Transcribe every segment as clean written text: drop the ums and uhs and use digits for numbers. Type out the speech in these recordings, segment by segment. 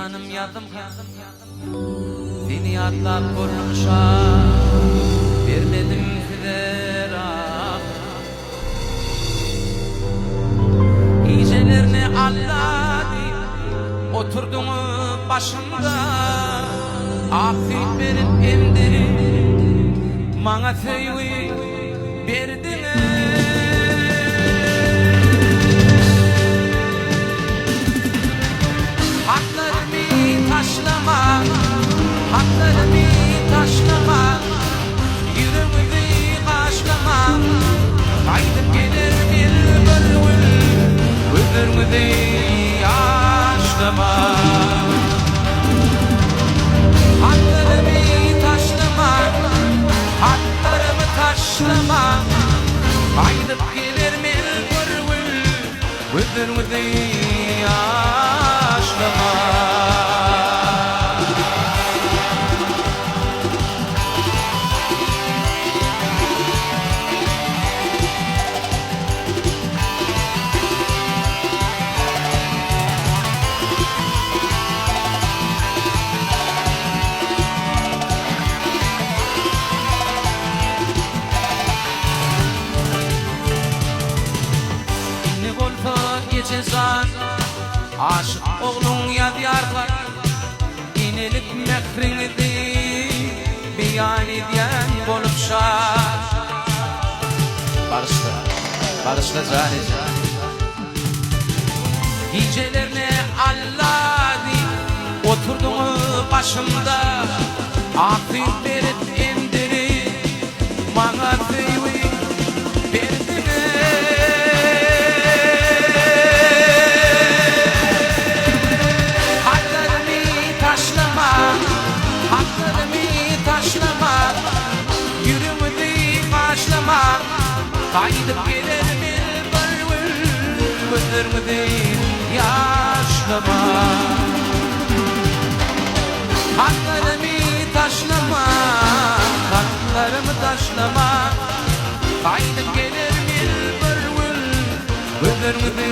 canım yardım seni atlap korunuşa vermedim siler İyicelerine alladı oturdun başımda afiyet verip emdirip bana söyleyi verdiniz. Haklarımı taşlama, yüreğimi kaşlama. Kaydıp gelir bir bölüm, gözlerimi yaşlama. Haklarımı taşlama, haklarımı taşlama. Kaydıp gelir bir bölüm, gözlerimi yaşlama. Cezan aşık oğlun yadyarlar inelik mehrini beyan ediyen bolup şar barışla zari gecelerine alladı oturdun başımda afiyet verip emdirip bana söyleyi kaydıp gelir bir bölüm, gözlerimi yaşlama. Haklarımı taşlama, haklarımı taşlama. Kaydıp gelir bir bölüm, gözlerimi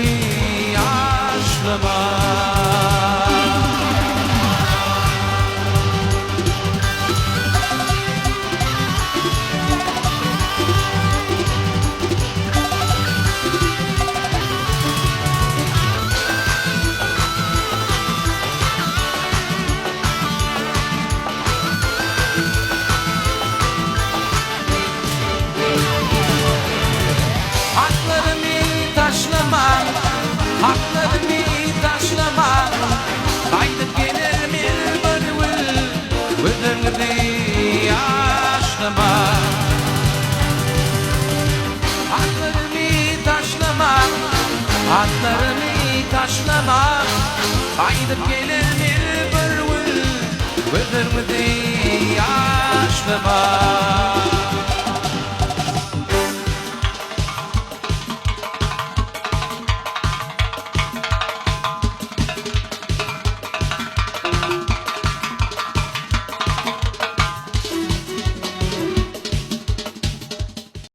yaşlama. Haklarımı taşlama, kaydıp gelir bir bölüm, gözlerimi yaşlama. Haklarımı taşlama, haklarımı taşlama, kaydıp gelir